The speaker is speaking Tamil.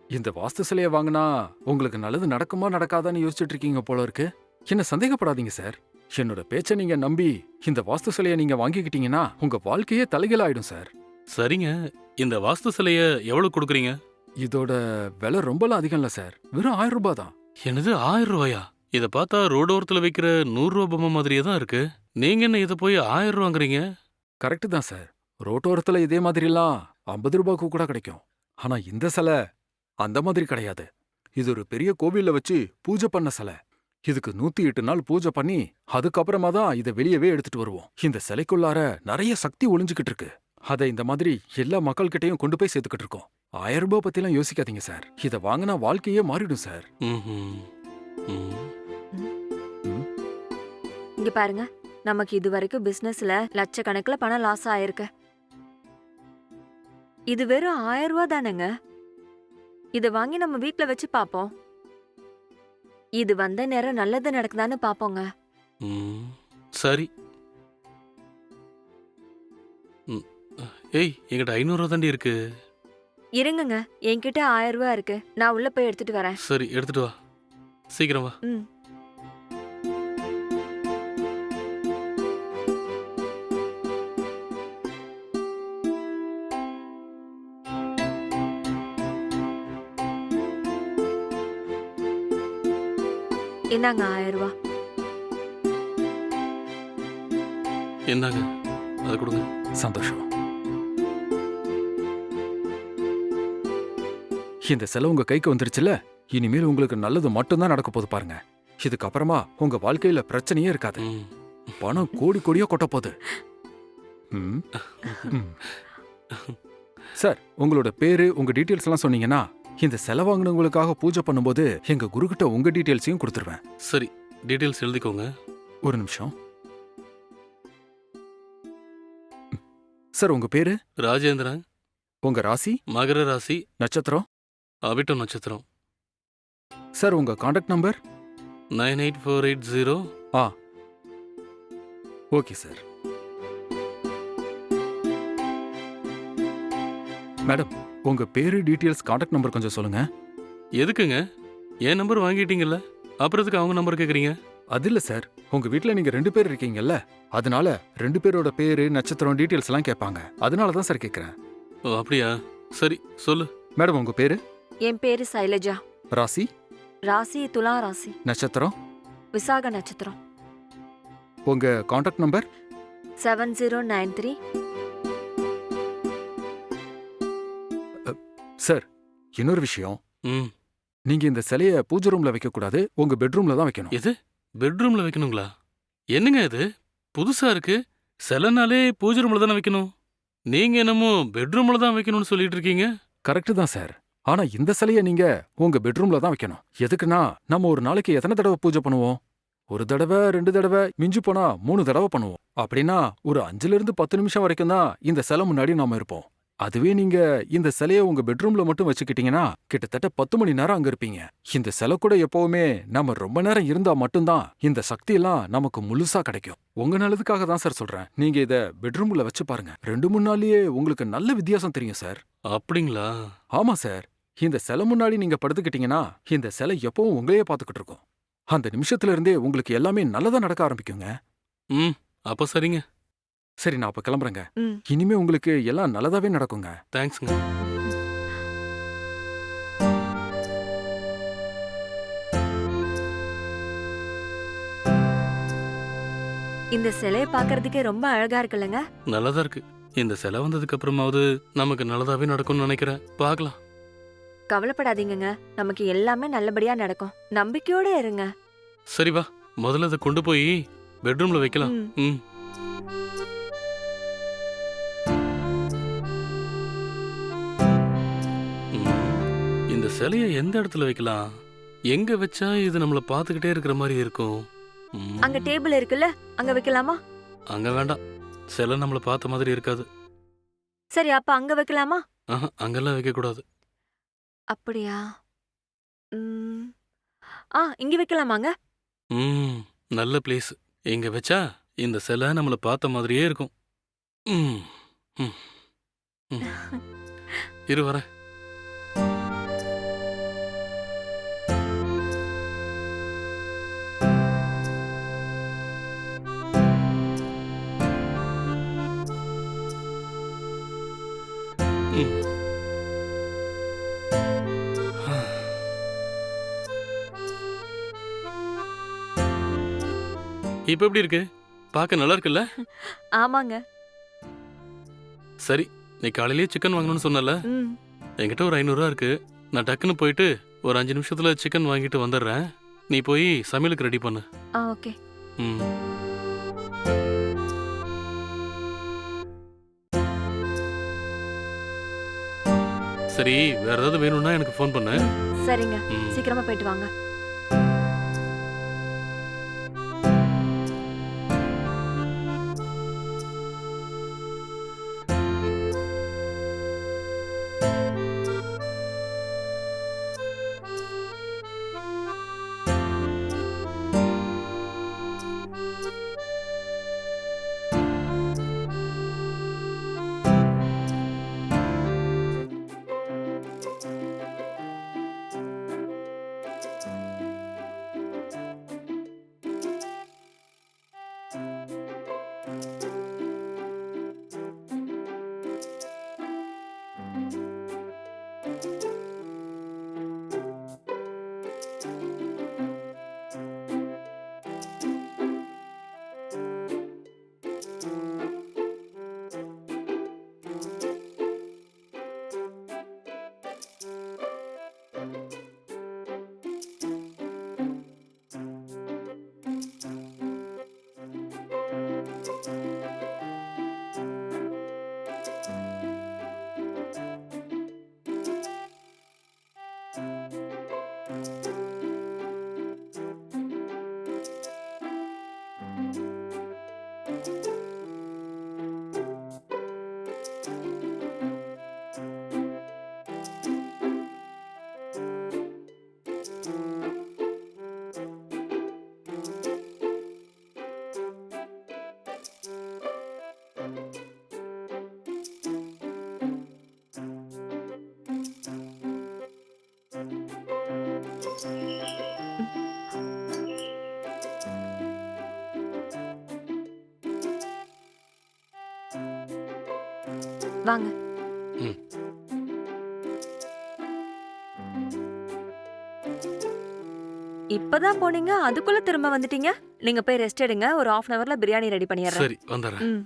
இந்த வாஸ்து சிலைய வாங்குனா உங்களுக்கு நல்லது நடக்குமா நடக்காதான்னு யோசிச்சுட்டு இருக்கீங்க போல இருக்கு. என்ன சந்தேகப்படாதீங்க சார். என்னோட பேச்ச நீங்க நம்பி இந்த வாஸ்து சிலைய நீங்க வாங்கிக்கிட்டீங்கன்னா உங்க வாழ்க்கையே தலைகீழ ஆயிடும் சார். சரிங்க. இந்த வாஸ்து சிலைய எவ்வளவு கொடுக்குறீங்க? இதோட விலை ரொம்பலாம் அதிகம் இல்ல சார். வெறும் 1000 ரூபாய் தான். என்னது 1000 ரூபாயா? இத பார்த்தா ரோடோரத்துல வைக்கிற 100 ரூபா பொம்மை மாதிரியே தான் இருக்கு. நீங்க என்ன இத போய் 1000 வாங்குறீங்க? கரெக்ட் தான் சார். ரோட்டோரத்துல இதே மாதிரிலாம் 50 ரூபாய்க்கு கூட கிடைக்கும். ஆனா இந்த சிலை அந்த மாதிரி கிடையாது. இது ஒரு பெரிய கோவில்ல வச்சு பூஜை பண்ண சிலை. இதுக்கு 108 நாள் பூஜை பண்ணி அதுக்கப்புறமா தான் இதை வெளியவே எடுத்துட்டு வருவோம். இந்த சிலைக்குள்ளார நிறைய சக்தி ஒளிஞ்சுக்கிட்டு இருக்கு. அதை இந்த மாதிரி எல்லா மக்கள்கிட்டயும் கொண்டு போய் சேர்த்துக்கிட்டு இருக்கோம். 1000 ரூபாய் பத்திலாம் யோசிக்காதீங்க சார். இதை வாங்கினா வாழ்க்கையே மாறிடும் சார். ம்ஹும். ம். ம், இங்க பாருங்க, நமக்கு இது வரைக்கும் பிசினஸ்ல லட்சக்கணக்கில் பணம் லாஸ் ஆயிருக்கு. இது வெறும் 1000 ரூபா தானேங்க. இத வாங்கி நம்ம வீட்ல வச்சு பாப்போம். இது வந்த நேரம் நல்லது நடக்குதான்னு பாப்போங்க. ம். சரி. ம். ஏய், என்கிட்ட 500 ரூபா தாண்டி இருக்கு. இருங்கங்க, என்கிட்ட 1000 ரூபா இருக்கு. நான் உள்ள போய் எடுத்துட்டு வரேன். சரி, எடுத்துட்டு வா. சீக்கிரம் வா. ம். இந்தாங்க 1000 ரூபா. என்னங்க? அதை கொடுங்க. சந்தோஷம். இந்த சிலை உங்க கைக்கு வந்துருச்சுல, இனிமேல் உங்களுக்கு நல்லது மட்டும்தான் நடக்க போகுது பாருங்க. இதுக்கப்புறமா உங்க வாழ்க்கையில பிரச்சனையே இருக்காது. ம். பணம் கோடி கோடியா கொட்ட போகுது. ம், ம். சார், உங்களோட பேரு உங்க டீடைல்ஸ் எல்லாம் சொன்னீங்கன்னா இந்த சிலை வாங்கினவங்களுக்காக பூஜை பண்ணும்போது எங்க குருகிட்ட உங்க டீடைல்ஸையும் கொடுத்துருவேன். சரி, டீடைல்ஸ் எழுதிக்கோங்க. ஒரு நிமிஷம். சார், உங்க பேரு, ராஜேந்திரன். உங்க ராசி, மகர ராசி, நட்சத்திரம். அவிட்டம் நட்சத்திரம். சார், உங்க கான்டாக்ட் நம்பர். 98480. ஆ, ஓகே சார். மேடம், உங்க பேரு, டீடைல்ஸ், கான்டாக்ட் நம்பர் கொஞ்சம் சொல்லுங்க. எதுக்குங்க? என் நம்பர் வாங்கிட்டீங்கல்ல, அப்புறம் எதுக்கு அவங்க நம்பர் கேக்குறீங்க? அது இல்ல சார், உங்க வீட்ல நீங்க 2 பேர் இருக்கீங்கல்ல, அதனால 2 பேரோட பேரு, நட்சத்திரம், டீடைல்ஸ் எல்லாம் கேட்பாங்க. அதனால தான் சார் கேக்குறேன். ஓ, அப்படியா? சரி, சொல்லு. மேடம், உங்க பேரு, என் பேரு சைலஜா. ராசி, ராசி துலா ராசி. நட்சத்திரம், விசாக நட்சத்திரம். உங்க கான்டாக்ட் நம்பர். 7093. சார், இன்னொரு விஷயம். ம். நீங்க இந்த சிலைய பூஜை ரூம்ல வைக்க கூடாது, உங்க பெட்ரூம்ல தான் வைக்கணும். எது? பெட்ரூம்ல வைக்கணுங்களா? என்னங்க இது? புதுசா இருக்கு. சிலனாலே பூஜை ரூம்ல தானே வைக்கணும். நீங்க என்னமோ பெட்ரூம்ல தான் வைக்கணும்னு சொல்லிட்டு இருக்கீங்க. கரெக்ட் தான் சார். ஆனா இந்த சிலைய நீங்க உங்க பெட்ரூம்ல தான் வைக்கணும். எதுக்குன்னா, நம்ம ஒரு நாளைக்கு எத்தனை தடவை பூஜை பண்ணுவோம்? ஒரு தடவை, 2 தடவை, மிஞ்சி போனா 3 தடவை பண்ணுவோம். அப்படின்னா ஒரு 5ல இருந்து 10 நிமிஷம் வரைக்கும் தான் இந்த சிலை முன்னாடி நாம இருப்போம். அதுவே நீங்க இந்த சிலைய உங்க பெட்ரூம்ல மட்டும் வச்சுக்கிட்டீங்கன்னா கிட்டத்தட்ட 10 மணி நேரம் அங்க இருப்பீங்க. இந்த சிலை கூட எப்பவுமே நம்ம ரொம்ப நேரம் இருந்தா மட்டும்தான் இந்த சக்தி எல்லாம் நமக்கு முழுசா கிடைக்கும். உங்க நல்லதுக்காக தான் சார் சொல்றேன். நீங்க இத பெட்ரூம்ல வச்சு பாருங்க. 2-3 நாள்லயே உங்களுக்கு நல்ல வித்தியாசம் தெரியும் சார். அப்படிங்களா? ஆமா சார். இந்த சிலை முன்னாடி நீங்க படுத்துக்கிட்டீங்கன்னா இந்த சிலை எப்பவும் உங்களையே பார்த்துக்கிட்டு இருக்கும். அந்த நிமிஷத்துல இருந்தே உங்களுக்கு எல்லாமே நல்லதா நடக்க ஆரம்பிக்குங்க. ம். அப்ப சரிங்க. சரி, நான் அப்ப கிளம்புறேங்க. ம். இனிமே உங்களுக்கு எல்லாம் நல்லதாவே நடக்குங்க. தேங்க்ஸ்ங்க. இந்த சிலையை பார்க்கறதுக்கே ரொம்ப அழகா இருக்குல்லங்க. நல்லதா இருக்கு. இந்த செலவு வந்ததுக்கு அப்புறமாவது நமக்கு நல்லதாவே நடக்கும்னு நினைக்கிறேன். பார்க்கலாம். கவலைப்படாதீங்கங்க, நமக்கு எல்லாமே நல்லபடியா நடக்கும். நம்பிக்கையோட இருங்க. சரி வா, முதல்ல இதை கொண்டு போய் பெட்ரூம்ல வைக்கலாம். ம். ம். ம். இந்த சிலையை எந்த இடத்துல வைக்கலாம்? எங்க வச்சா இது நம்மள பார்த்துக்கிட்டே இருக்கிற மாதிரி இருக்கும்? ம். அங்க டேபிள் இருக்குல்ல, அங்க வைக்கலாமா? அங்க வேண்டாம். சிலை நம்மள பார்த்த மாதிரி இருக்காது. சரி, அப்ப அங்க வைக்கலாமா? ஆஹா, அங்கெல்லாம் வைக்க கூடாது. அப்படியா? ம். இங்க வைக்கலாமாங்க? ம். நல்ல பிளேஸ். இங்க வச்சா இந்த சிலை நம்மள பார்த்த மாதிரியே இருக்கும். ம். ம். ம். இரு வரேன். இப்ப எப்படி இருக்கு? பார்க்க நல்லா இருக்குல்ல? ஆமாங்க. சரி, நீ காலையிலேயே சிக்கன் வாங்கணும்னு சொன்னல? ம். என்கிட்ட ஒரு 500 ரூபா இருக்கு. நான் டக்குன்னு போயிட்டு ஒரு 5 நிமிஷத்துல சிக்கன் வாங்கிட்டு வந்துடுறேன். நீ போய் சமையலுக்கு ரெடி பண்ணு. ஓகே. ம். சரி, வேற ஏதாவது வேணும்னா எனக்கு ஃபோன் பண்ணு. சரிங்க. ம். சீக்கிரமா போயிட்டு வாங்க. வாங்க. ம். இப்பதான் போனீங்க, அதுக்குள்ள திரும்ப வந்துட்டீங்க. நீங்க போய் ரெஸ்ட் எடுங்க. ஒரு 1/2 அன் ஹவர்ல பிரியாணி ரெடி பண்ணிடுறேன். சரி, வந்துடுறேன். ம்.